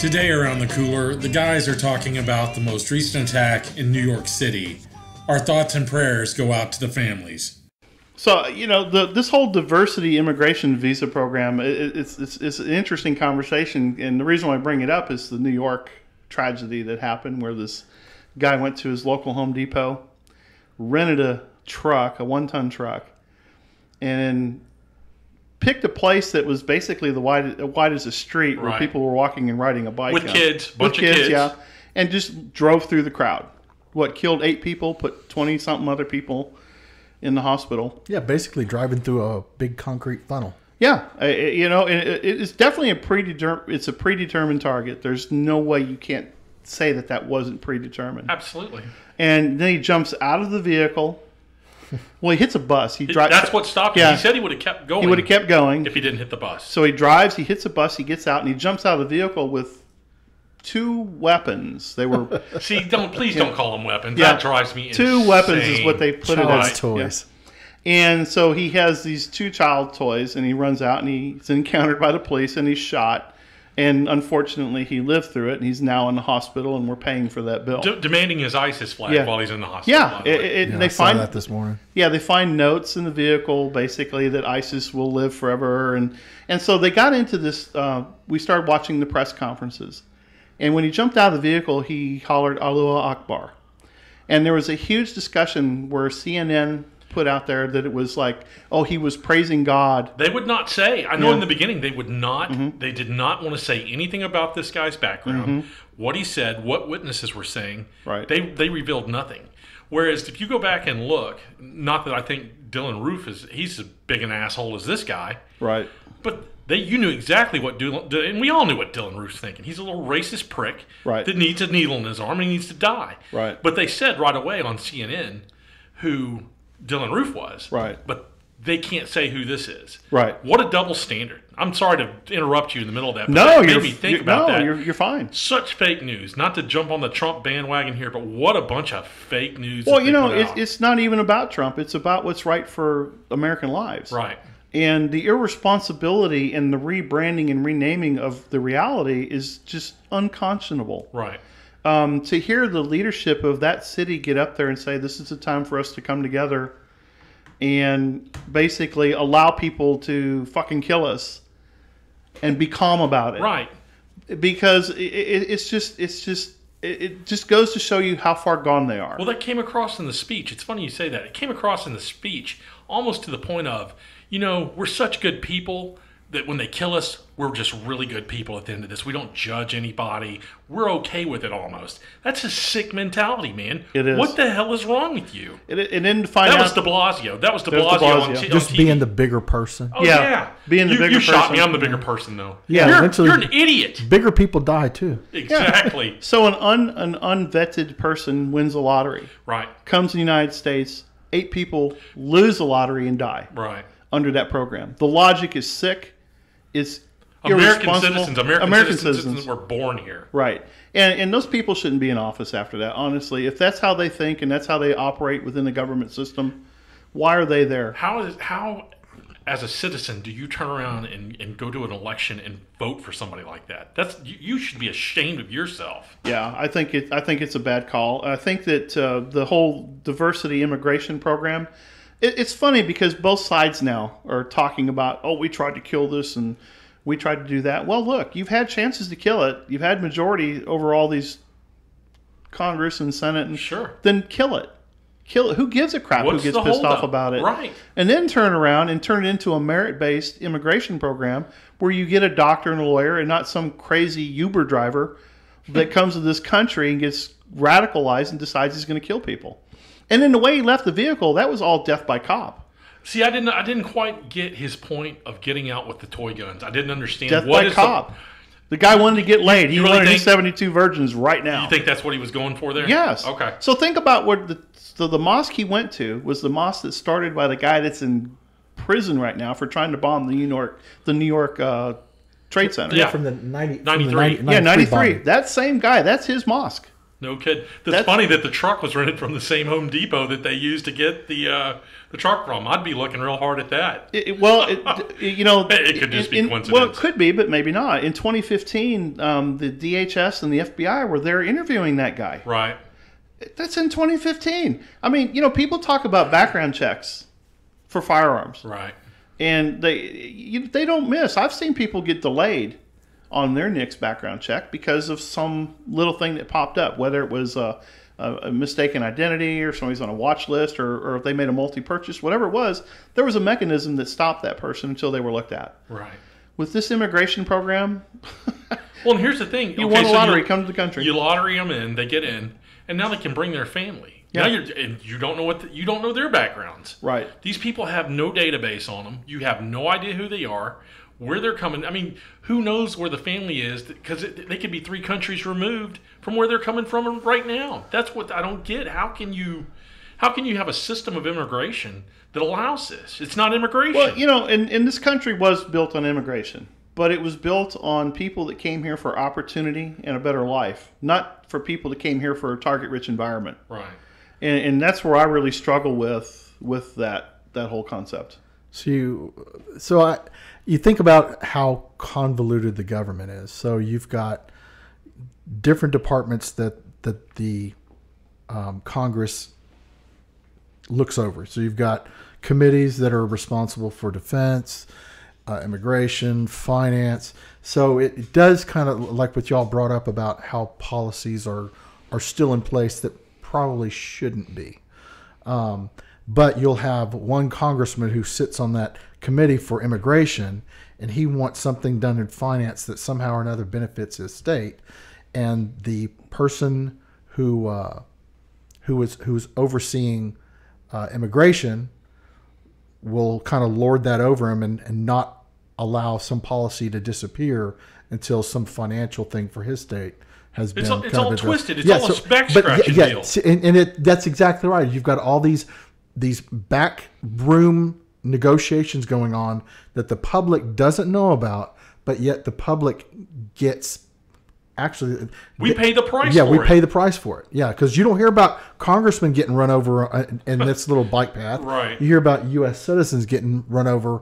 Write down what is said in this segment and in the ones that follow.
Today around the cooler, the guys are talking about the most recent attack in New York City. Our thoughts and prayers go out to the families. So, you know, this whole diversity immigration visa program, it's an interesting conversation. And the reason why I bring it up is the New York tragedy that happened where this guy went to his local Home Depot, rented a truck, a 1-ton truck, and picked a place that was basically wide as a street where people were walking and riding a bike. With kids, bunch of kids. Yeah, and just drove through the crowd. Killed 8 people, put 20-something other people in the hospital. Yeah, basically driving through a big concrete funnel. Yeah, it's definitely a predetermined target. There's no way you can't say that wasn't predetermined. Absolutely. And then he jumps out of the vehicle. Well, he hits a bus. That's what stopped him. Yeah. He said he would have kept going. He would have kept going if he didn't hit the bus. So he drives, he hits a bus, he gets out, and he jumps out of the vehicle with 2 weapons. They were please don't call them weapons. Yeah. That drives me 2 insane. weapons is what they put it as. Toys. Yeah. And so he has these 2 child toys, and he runs out, and he's encountered by the police, and he's shot. And unfortunately, he lived through it, and he's now in the hospital, and we're paying for that bill. Demanding his ISIS flag while he's in the hospital. Yeah, I saw that this morning. Yeah, they find notes in the vehicle, basically, that ISIS will live forever. And so they got into this. We started watching the press conferences. And when he jumped out of the vehicle, he hollered, Allahu Akbar. And there was a huge discussion where CNN put out there that it was like, oh, he was praising God. They would not say. I know in the beginning they would not. Mm-hmm. They did not want to say anything about this guy's background, what he said, what witnesses were saying. Right. They revealed nothing. Whereas if you go back and look, not that I think Dylan Roof he's as big an asshole as this guy. Right. But you knew exactly what Dylan, and we all knew what Dylan Roof's thinking. He's a little racist prick that needs a needle in his arm and he needs to die. Right. But they said right away on CNN who Dylan Roof was. Right. But they can't say who this is. Right. What a double standard. I'm sorry to interrupt you in the middle of that. But no, that made me think about that. You're fine. Such fake news. Not to jump on the Trump bandwagon here, but what a bunch of fake news. Well, it's not even about Trump. It's about what's right for American lives. Right. And the irresponsibility and the rebranding and renaming of the reality is just unconscionable. Right. To hear the leadership of that city get up there and say, this is a time for us to come together and basically allow people to fucking kill us and be calm about it. Right. Because it just goes to show you how far gone they are. Well, that came across in the speech. It's funny you say that. It came across in the speech almost to the point of, we're such good people that when they kill us, we're just really good people at the end of this. We don't judge anybody. We're okay with it almost. That's a sick mentality, man. It is. What the hell is wrong with you? And then to find out... That was de Blasio. That was de Blasio on Just being the bigger person. Oh, yeah. Being the bigger person. You shot me. I'm the bigger person, though. Yeah, you're an idiot. Bigger people die, too. Exactly. Yeah. So an unvetted person wins the lottery. Right. Comes to the United States. 8 people lose the lottery and die. Right. Under that program. The logic is sick. It's American citizens were born here. Right. And those people shouldn't be in office after that, honestly. If that's how they think and that's how they operate within the government system, why are they there? How as a citizen, do you turn around and go to an election and vote for somebody like that? You should be ashamed of yourself. Yeah, I think it's a bad call. I think that the whole diversity immigration program, it's funny because both sides now are talking about, we tried to kill this and we tried to do that. Well, look, you've had chances to kill it. You've had majority over all these Congress and Senate. And sure. Then kill it. Kill it. Who gives a crap who gets pissed off about it? Right. And then turn around and turn it into a merit-based immigration program where you get a doctor and a lawyer and not some crazy Uber driver that comes to this country and gets radicalized and decides he's going to kill people. And then the way he left the vehicle, that was all death by cop. See, I didn't quite get his point of getting out with the toy guns. I didn't understand death by cop. The guy wanted to get laid. He wanted his 72 virgins right now. You think that's what he was going for there? Yes. Okay. So think about what the mosque he went to was the mosque that started by the guy that's in prison right now for trying to bomb the New York Trade Center. Yeah, from the 93. 93. That same guy. That's his mosque. No kid. That's funny that the truck was rented from the same Home Depot that they used to get the truck from. I'd be looking real hard at that. It could just be coincidence. Well, it could be, but maybe not. In 2015, the DHS and the FBI were there interviewing that guy. Right. That's in 2015. I mean, people talk about background checks for firearms. Right. And they don't miss. I've seen people get delayed on their NICS background check because of some little thing that popped up, whether it was a mistaken identity or somebody's on a watch list or if they made a multi-purchase, whatever it was, there was a mechanism that stopped that person until they were looked at. Right. With this immigration program, well, and here's the thing. You won a lottery, come to the country. You lottery them in, they get in, and now they can bring their family. Yeah. Now you don't know you don't know their backgrounds. Right. These people have no database on them. You have no idea who they are, where they're coming. I mean, who knows where the family is? Because they could be 3 countries removed from where they're coming from right now. That's what I don't get. How can you have a system of immigration that allows this? It's not immigration. Well, and this country was built on immigration, but it was built on people that came here for opportunity and a better life, not for people that came here for a target-rich environment. Right. And that's where I really struggle with that whole concept. So you think about how convoluted the government is. So you've got different departments that the Congress looks over. So you've got committees that are responsible for defense, immigration, finance. So it does kind of like what y'all brought up about how policies are still in place that probably shouldn't be. But you'll have one congressman who sits on that committee for immigration, and he wants something done in finance that somehow or another benefits his state. And the person who's overseeing immigration will kind of lord that over him and not allow some policy to disappear until some financial thing for his state has been. It's all twisted. It's all a back scratching deal. And that's exactly right. You've got all these back room negotiations going on that the public doesn't know about, but yet the public gets. Actually, we pay the price. Yeah, for we it. pay the price for it. Yeah, because you don't hear about congressmen getting run over in this little bike path. Right. You hear about U.S. citizens getting run over,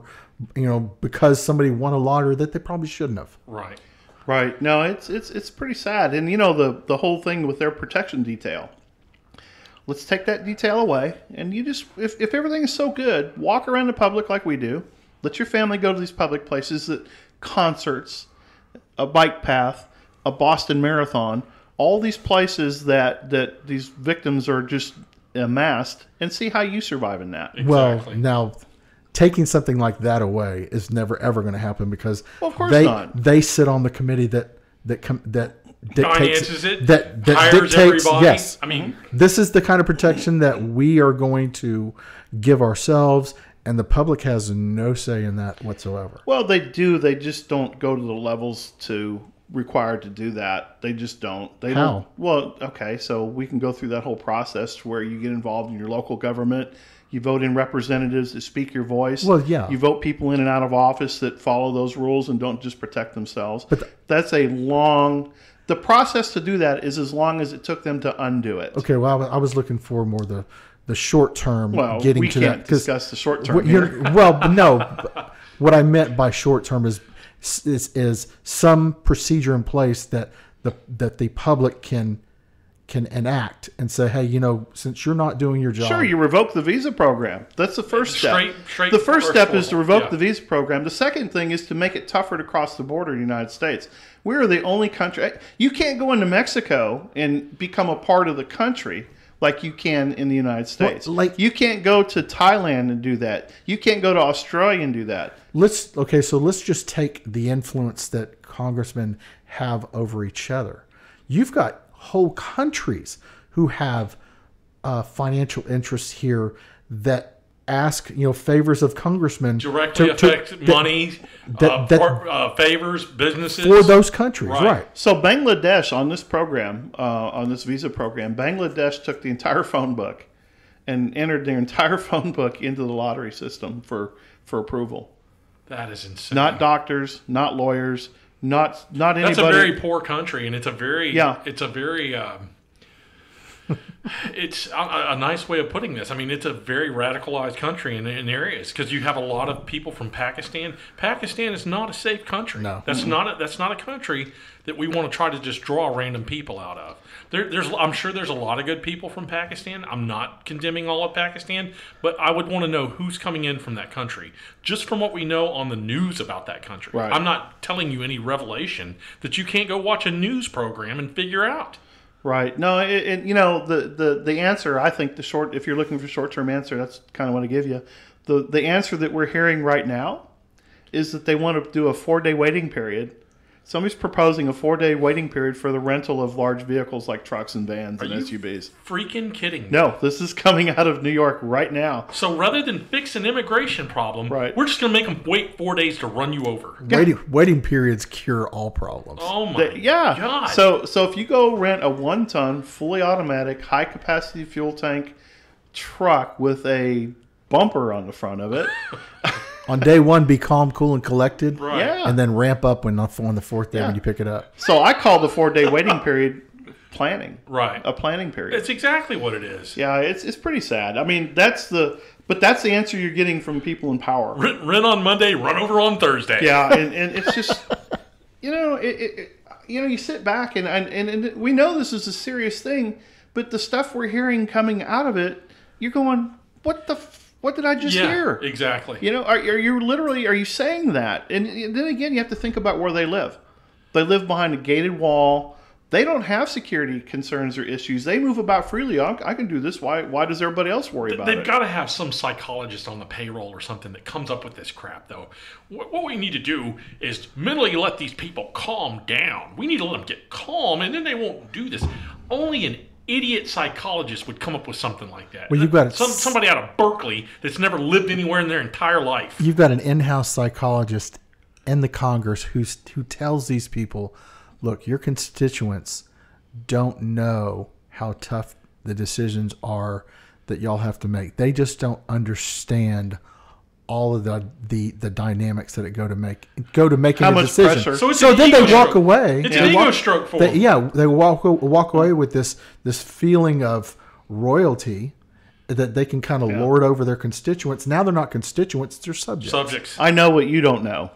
because somebody won a lottery that they probably shouldn't have. Right. Right. No, it's pretty sad. And the whole thing with their protection detail. Let's take that detail away, and you just if everything is so good, walk around the public like we do. Let your family go to these public places, concerts, a bike path, a Boston Marathon, all these places that these victims are just amassed, and see how you survive in that. Exactly. Well, now taking something like that away is never ever going to happen because of course not. They sit on the committee that dictates finances it, that hires dictates. everybody. Yes, I mean, this is the kind of protection that we are going to give ourselves, and the public has no say in that whatsoever. Well, they do. They just don't go to the levels required to do that. They just don't. They How? don't. Well, okay, so we can go through that whole process where you get involved in your local government. You vote in representatives that speak your voice. Well, yeah. You vote people in and out of office that follow those rules and don't just protect themselves. But that's a long. The process to do that is as long as it took them to undo it. Okay, well, I was looking for more the short term. Well, getting we to can't that discuss the short term here. Well, no. What I meant by short term is some procedure in place that the public can enact and say, hey, since you're not doing your job. Sure, you revoke the visa program. That's the first step. Straight the first step is to revoke yeah. the visa program. The second thing is to make it tougher to cross the border in the United States. We are the only country. You can't go into Mexico and become a part of the country like you can in the United States. Well, you can't go to Thailand and do that. You can't go to Australia and do that. So let's just take the influence that congressmen have over each other. You've got whole countries who have financial interests here that ask favors of congressmen directly affect money, favors, businesses for those countries, right? So Bangladesh on this program, on this visa program, Bangladesh took the entire phone book and entered their entire phone book into the lottery system for approval. That is insane. Not doctors, not lawyers, not anybody. That's a very poor country, and it's a very It's a nice way of putting this. I mean, it's a very radicalized country in areas because you have a lot of people from Pakistan. Pakistan is not a safe country. No. That's not a country that we want to try to just draw random people out of. I'm sure there's a lot of good people from Pakistan. I'm not condemning all of Pakistan, but I would want to know who's coming in from that country, just from what we know on the news about that country. Right. I'm not telling you any revelation that you can't go watch a news program and figure out. Right. No, the answer, I think if you're looking for short-term answer, that's kind of what I give you. The answer that we're hearing right now is that they want to do a 4-day waiting period. Somebody's proposing a 4-day waiting period for the rental of large vehicles like trucks and vans and SUVs. Freaking kidding me? No, this is coming out of New York right now. So rather than fix an immigration problem, Right. we're just going to make them wait 4 days to run you over. Waiting periods cure all problems. Oh my God. So if you go rent a 1-ton, fully automatic, high-capacity fuel tank truck with a bumper on the front of it... On day one, be calm, cool, and collected. Right. Yeah. And then ramp up on the 4th day when you pick it up. So I call the 4-day waiting period planning. Right. A planning period. It's exactly what it is. Yeah, it's pretty sad. I mean, that's the answer you're getting from people in power. Rent on Monday, run over on Thursday. Yeah, and it's just, you sit back and we know this is a serious thing, but the stuff we're hearing coming out of it, you're going, what did I just hear? Exactly. Are you saying that? And then again, you have to think about where they live. They live behind a gated wall. They don't have security concerns or issues. They move about freely. I can do this. Why does everybody else worry about it? They've got to have some psychologist on the payroll or something that comes up with this crap, though. What we need to do is mentally let these people calm down. We need to let them get calm, and then they won't do this. Only an idiot psychologist would come up with something like that. Well, you've got somebody out of Berkeley that's never lived anywhere in their entire life. You've got an in-house psychologist in the Congress who tells these people, look, your constituents don't know how tough the decisions are that y'all have to make. They just don't understand all of the dynamics that go to making a decision. Pressure. So then they walk away. It's an ego stroke for them. They walk away with this feeling of royalty that they can kind of lord over their constituents. Now they're not constituents; they're subjects. I know what you don't know.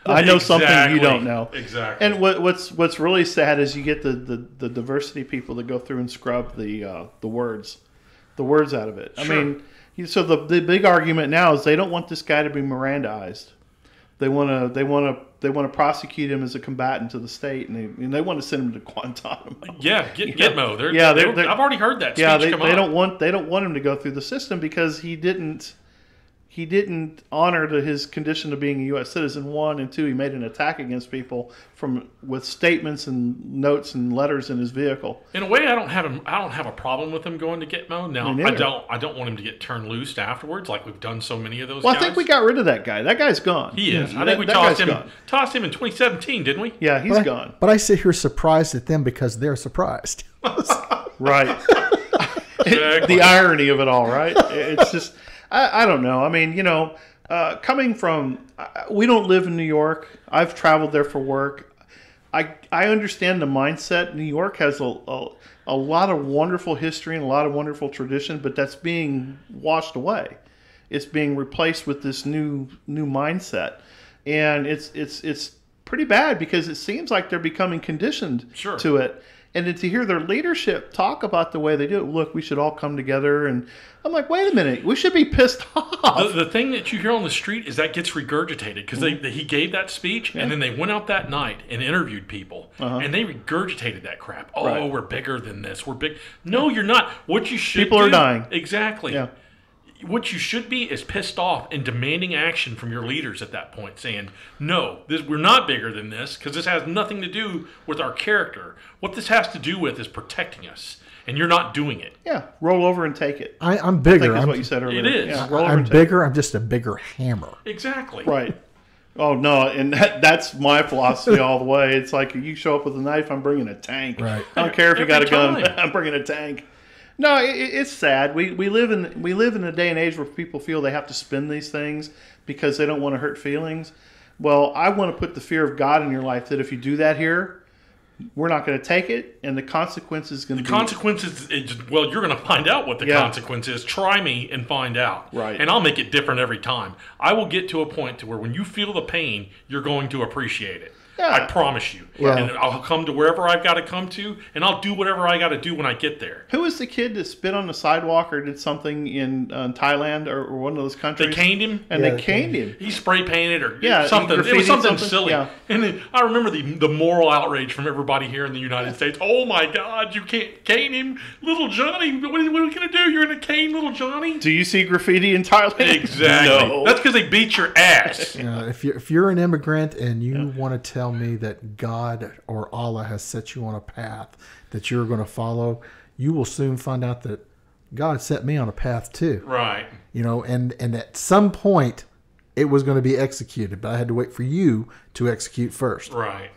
I know something you don't know. Exactly. And what's really sad is you get the diversity people that go through and scrub the words out of it. Sure. I mean. So the big argument now is they don't want this guy to be Mirandaized. They want to prosecute him as a combatant to the state, and they want to send him to Guantanamo. Yeah, Gitmo. I've already heard that. Yeah, speech they don't want him to go through the system because he didn't honor his condition of being a U.S. citizen. 1 and 2, he made an attack against people with statements and notes and letters in his vehicle. In a way, I don't have a problem with him going to Gitmo. Now, I don't want him to get turned loose afterwards, like we've done so many of those. Well, guys. I think we got rid of that guy. That guy's gone. He is. Yeah, I think we tossed him in 2017, didn't we? Yeah, he's gone. But I sit here surprised at them because they're surprised. Right. Exactly. The irony of it all, right? It's just. I don't know. I mean, coming from, we don't live in New York. I've traveled there for work. I understand the mindset. New York has a lot of wonderful history and a lot of wonderful tradition, but that's being washed away. It's being replaced with this new mindset, and it's pretty bad because it seems like they're becoming conditioned to it. And then to hear their leadership talk about the way they do it, look, we should all come together. And I'm like, wait a minute, we should be pissed off. The thing that you hear on the street is that gets regurgitated because he gave that speech and then they went out that night and interviewed people and they regurgitated that crap. Oh, right. We're bigger than this. We're big. No, you're not. What you should People are dying. Exactly. Yeah. What you should be is pissed off and demanding action from your leaders at that point, saying, no, we're not bigger than this because this has nothing to do with our character. What this has to do with is protecting us, and you're not doing it. Yeah, roll over and take it. I'm bigger. I think is what you said earlier. It is. Yeah, roll over I'm and take bigger. I'm just a bigger hammer. Exactly. Right. Oh, no, and that's my philosophy all the way. It's like you show up with a knife, I'm bringing a tank. Right. I don't care if you got a gun, Every time. I'm bringing a tank. No, it's sad. We live in a day and age where people feel they have to spin these things because they don't want to hurt feelings. Well, I want to put the fear of God in your life that if you do that here, we're not going to take it, and the consequence is going to be... Consequences, well, you're going to find out what the consequence is. Try me and find out. Right. And I'll make it different every time. I will get to a point to where when you feel the pain, you're going to appreciate it. Yeah. I promise you. Yeah. And I'll come to wherever I've got to come to, and I'll do whatever I got to do when I get there. Who was the kid that spit on the sidewalk or did something in Thailand or one of those countries? They caned him. And they caned him. He spray painted or Yeah, something. It was something silly. Yeah. And then I remember the moral outrage from everybody here in the United States. Oh my God, you can't cane him. Little Johnny, what are we going to do? You're going to cane little Johnny? Do you see graffiti in Thailand? Exactly. No. That's because they beat your ass. If you're an immigrant and you want to tell me that God or Allah has set you on a path that you're going to follow, you will soon find out that God set me on a path too. Right. And at some point it was going to be executed, but I had to wait for you to execute first. Right.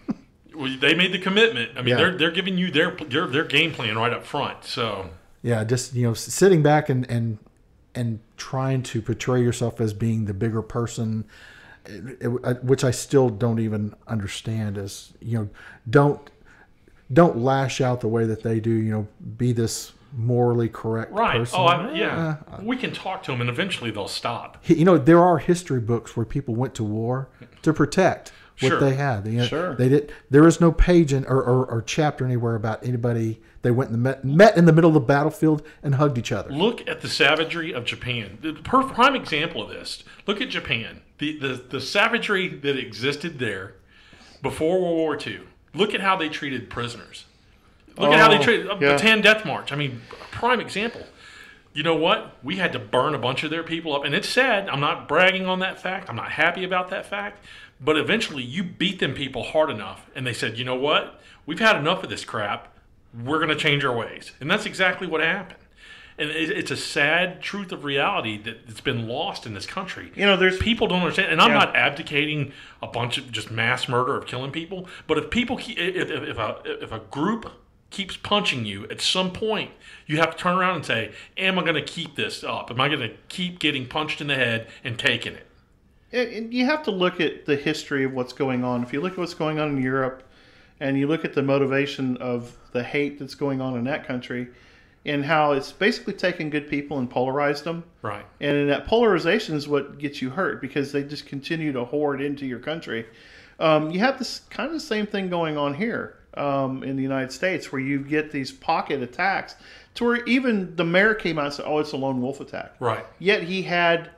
Well, they made the commitment. I mean, they're giving you their game plan right up front. So yeah, just sitting back and trying to portray yourself as being the bigger person, which I still don't even understand, is don't lash out the way that they do. Be this morally correct person. Yeah. We can talk to them, and eventually they'll stop. There are history books where people went to war to protect what they had. Sure. They did. There is no page or chapter anywhere about anybody. They went and met in the middle of the battlefield and hugged each other. Look at the savagery of Japan. The prime example of this. Look at Japan. The savagery that existed there before World War II. Look at how they treated prisoners. Look at how they treated Bataan Death March. I mean, prime example. You know what? We had to burn a bunch of their people up. And it's sad. I'm not bragging on that fact. I'm not happy about that fact. But eventually you beat them people hard enough. And they said, you know what? We've had enough of this crap. We're going to change our ways. And that's exactly what happened. And it's a sad truth of reality that's been lost in this country. There's people don't understand. And I'm not abdicating a bunch of just mass murder of killing people. But if people, if a group keeps punching you, at some point you have to turn around and say, am I going to keep this up? Am I going to keep getting punched in the head and taking it? And you have to look at the history of what's going on. If you look at what's going on in Europe and you look at the motivation of the hate that's going on in that country and how it's basically taken good people and polarized them. Right. And that polarization is what gets you hurt because they just continue to hoard into your country. You have this kind of the same thing going on here in the United States where you get these pocket attacks to where even the mayor came out and said, oh, it's a lone wolf attack. Right. Yet he had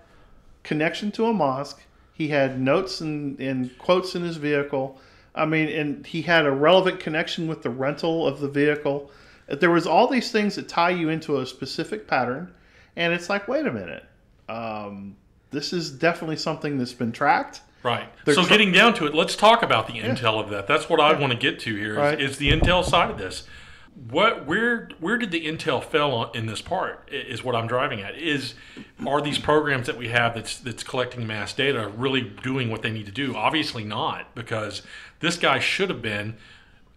connection to a mosque. He had notes and quotes in his vehicle. I mean, and he had a relevant connection with the rental of the vehicle. There was all these things that tie you into a specific pattern. And it's like, wait a minute. This is definitely something that's been tracked. Right. So getting down to it, let's talk about the intel of that. That's what I want to get to here is the intel side of this. Where did the intel fail in this part is what I'm driving at. Are these programs that we have that's collecting mass data really doing what they need to do? Obviously not, because this guy should have been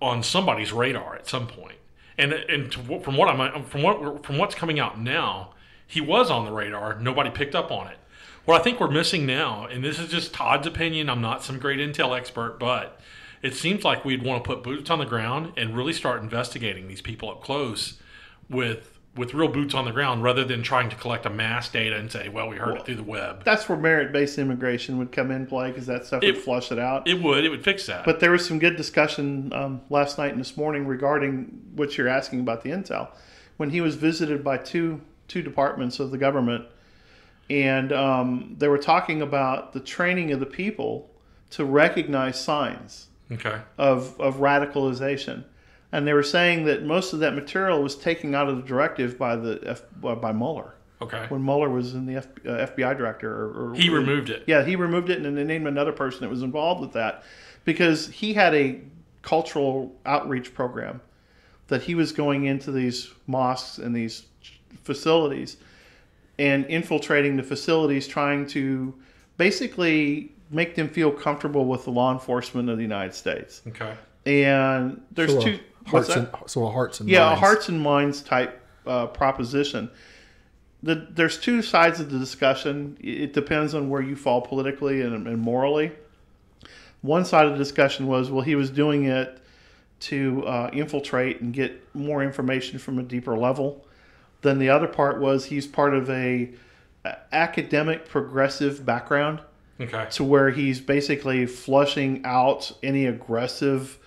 on somebody's radar at some point. And from what's coming out now, he was on the radar. Nobody picked up on it. What I think we're missing now, and this is just Todd's opinion, I'm not some great intel expert, but it seems like we'd want to put boots on the ground and really start investigating these people up close with real boots on the ground rather than trying to collect a mass data and say, well, we heard it through the web. That's where merit-based immigration would come in play because that stuff would flush it out. It would fix that. But there was some good discussion last night and this morning regarding what you're asking about the intel. When he was visited by two departments of the government, and they were talking about the training of the people to recognize signs of radicalization. And they were saying that most of that material was taken out of the directive by by Mueller. Okay. When Mueller was in the FBI director. He removed it. Yeah, he removed it, and then they named another person that was involved with that. Because he had a cultural outreach program that he was going into these mosques and these facilities and infiltrating the facilities, trying to basically make them feel comfortable with the law enforcement of the United States. Okay. And there's a hearts and minds. Yeah, a hearts and minds type proposition. There's two sides of the discussion. It depends on where you fall politically and morally. One side of the discussion was, well, he was doing it to infiltrate and get more information from a deeper level. Then the other part was he's part of a academic progressive background. Okay. To where he's basically flushing out any aggressive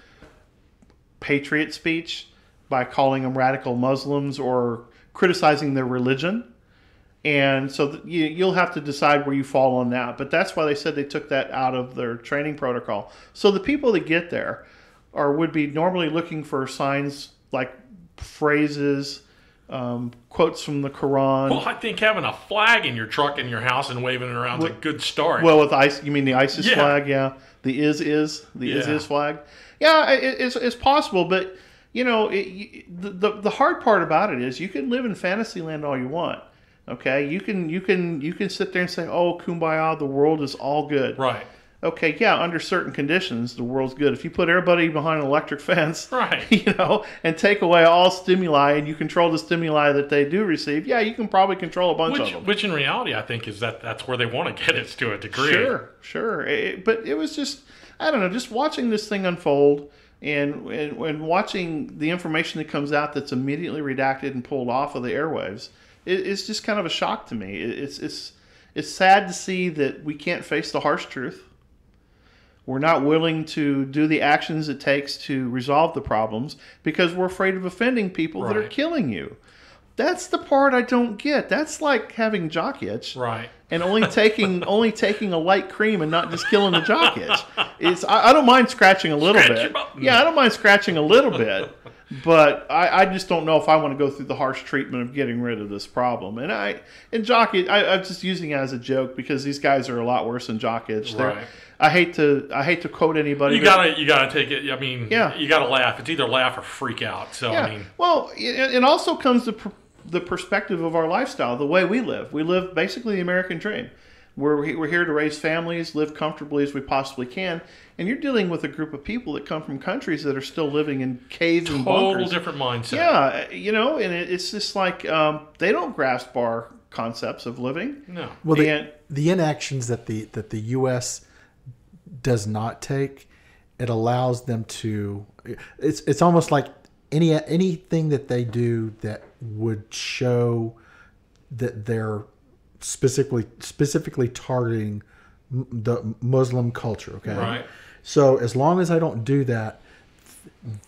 patriot speech by calling them radical Muslims or criticizing their religion. And so you'll have to decide where you fall on that. But that's why they said they took that out of their training protocol. So the people that get there would be normally looking for signs like phrases, quotes from the Quran. Well, I think having a flag in your truck in your house and waving it around is a good start. Well, with ISIS, you mean the ISIS flag? Yeah, the is flag. Yeah, it's possible, but the hard part about it is you can live in fantasy land all you want. Okay, you can sit there and say, "Oh, kumbaya, the world is all good." Right. Okay, yeah, under certain conditions, the world's good. If you put everybody behind an electric fence, right, and take away all stimuli, and you control the stimuli that they do receive, yeah, you can probably control a bunch of them. Which in reality, I think, is that's where they want to get us to a degree. Sure. But it was just, I don't know, just watching this thing unfold and watching the information that comes out that's immediately redacted and pulled off of the airwaves, it's just kind of a shock to me. It's sad to see that we can't face the harsh truth. We're not willing to do the actions it takes to resolve the problems because we're afraid of offending people that are killing you. That's the part I don't get. That's like having jock itch, right? And only taking a light cream and not just killing the jock itch. I don't mind scratching a little bit. Yeah, I don't mind scratching a little bit, but I just don't know if I want to go through the harsh treatment of getting rid of this problem. And jock itch, I'm just using it as a joke because these guys are a lot worse than jock itch. Right. I hate to quote anybody. You gotta take it. I mean, you gotta laugh. It's either laugh or freak out. So I mean, well, it also comes to the perspective of our lifestyle, the way we live. We live basically the American dream. We're here to raise families, live comfortably as we possibly can, and you're dealing with a group of people that come from countries that are still living in caves and bunkers. Total different mindset. Yeah, and it's just like they don't grasp our concepts of living. No. Well, the inactions that the U.S. does not take, it allows them to. It's almost like anything that they do that would show that they're specifically targeting the Muslim culture. Okay, right. So as long as I don't do that,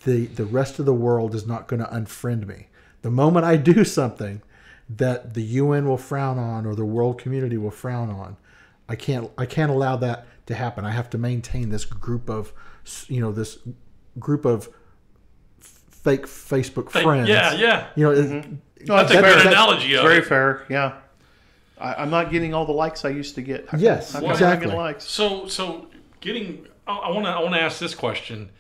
the rest of the world is not going to unfriend me. The moment I do something that the UN will frown on or the world community will frown on, I can't allow that to happen. I have to maintain this group of fake Facebook friends. Yeah. That's a good analogy. It's very fair. Yeah, I'm not getting all the likes I used to get. How exactly. Get likes? So getting. I want to ask this question: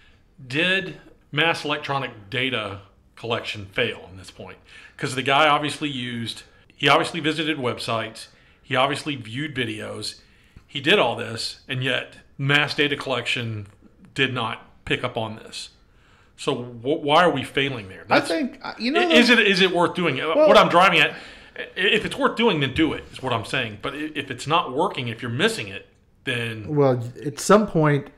did mass electronic data collection fail in this point? Because the guy obviously visited websites. He obviously viewed videos. He did all this, and yet mass data collection did not pick up on this. So why are we failing there? I think is it worth doing? What I'm driving at, if it's worth doing, then do it. Is what I'm saying. But if it's not working, if you're missing it, then at some point,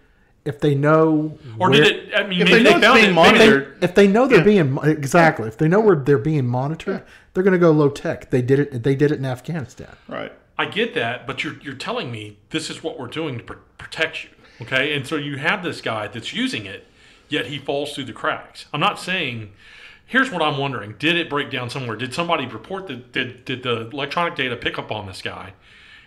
if they know, if they know it's being monitored, if they know they're being exactly, if they know where they're being monitored, they're going to go low tech. They did it in Afghanistan. Right. I get that, but you're telling me this is what we're doing to protect you, okay? And so you have this guy that's using it, yet he falls through the cracks. I'm not saying. Here's what I'm wondering: did it break down somewhere? Did somebody report that? Did the electronic data pick up on this guy?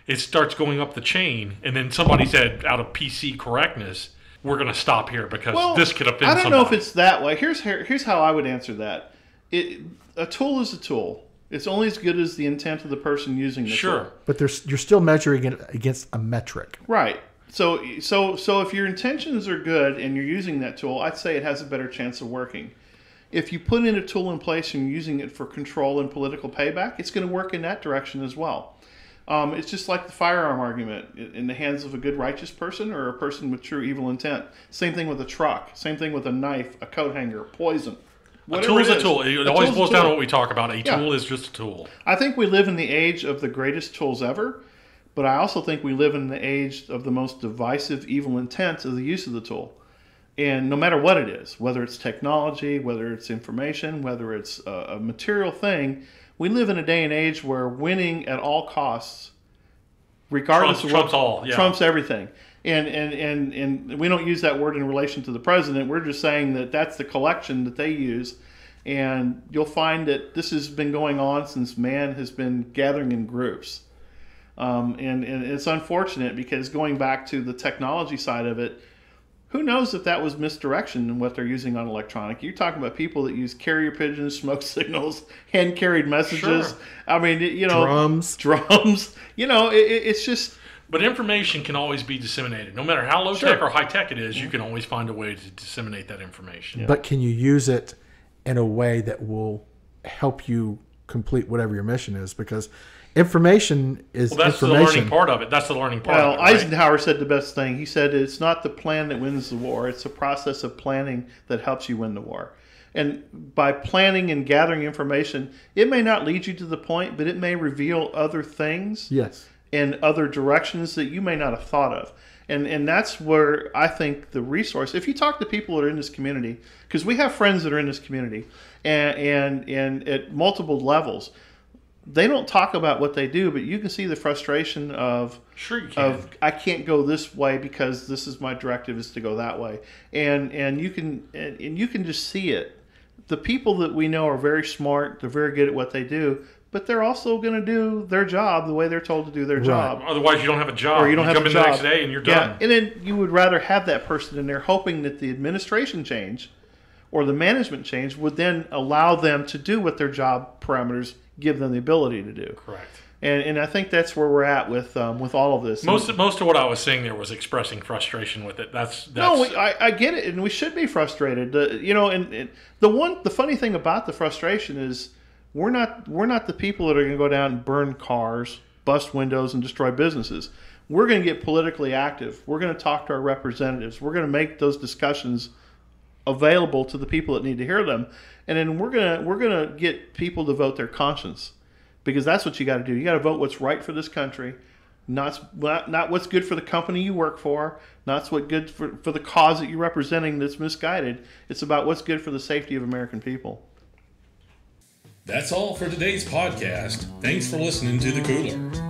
It starts going up the chain, and then somebody said, out of PC correctness, we're going to stop here because this could offend somebody. I don't know if it's that way. Here's how I would answer that. A tool is a tool. It's only as good as the intent of the person using the tool. But you're still measuring it against a metric. Right. So if your intentions are good and you're using that tool, I'd say it has a better chance of working. If you put in a tool in place and you're using it for control and political payback, it's going to work in that direction as well. It's just like the firearm argument in the hands of a good righteous person or a person with true evil intent. Same thing with a truck. Same thing with a knife, a coat hanger, poison. A tool is a tool. It always boils down to what we talk about. A tool is just a tool. I think we live in the age of the greatest tools ever, but I also think we live in the age of the most divisive evil intent of the use of the tool. And no matter what it is, whether it's technology, whether it's information, whether it's a material thing, we live in a day and age where winning at all costs, regardless of what, trumps everything. And we don't use that word in relation to the president. We're just saying that that's the collection that they use. And you'll find that this has been going on since man has been gathering in groups. And it's unfortunate because going back to the technology side of it, who knows if that was misdirection in what they're using on electronic? You're talking about people that use carrier pigeons, smoke signals, hand-carried messages. Sure. I mean, drums. It's just... But information can always be disseminated. No matter how low-tech or high-tech it is, you can always find a way to disseminate that information. Yeah. But can you use it in a way that will help you complete whatever your mission is? Because information is that's information. The learning part of it. That's the learning part of it. Well, Eisenhower said the best thing. He said it's not the plan that wins the war. It's the process of planning that helps you win the war. And by planning and gathering information, it may not lead you to the point, but it may reveal other things. Yes. And other directions that you may not have thought of. And that's where I think the resource, if you talk to people that are in this community, because we have friends that are in this community, and at multiple levels, they don't talk about what they do, but you can see the frustration of, I can't go this way because this is my directive is to go that way. And you can just see it. The people that we know are very smart, they're very good at what they do, but they're also going to do their job the way they're told to do their job. Otherwise, you don't have a job. Or you don't have come a in job. the next day and you're done. And then you would rather have that person in there hoping that the administration change or the management change would then allow them to do what their job parameters give them the ability to do. Correct. And I think that's where we're at with all of this. Most of what I was saying there was expressing frustration with it. No, I get it, and we should be frustrated. And the funny thing about the frustration is we're not the people that are going to go down and burn cars, bust windows, and destroy businesses. We're going to get politically active. We're going to talk to our representatives. We're going to make those discussions available to the people that need to hear them, and then we're gonna get people to vote their conscience, because that's what you got to do. You got to vote what's right for this country, not what's good for the company you work for, not what's good for the cause that you're representing that's misguided. It's about what's good for the safety of American people. That's all for today's podcast. Thanks for listening to The Cooler.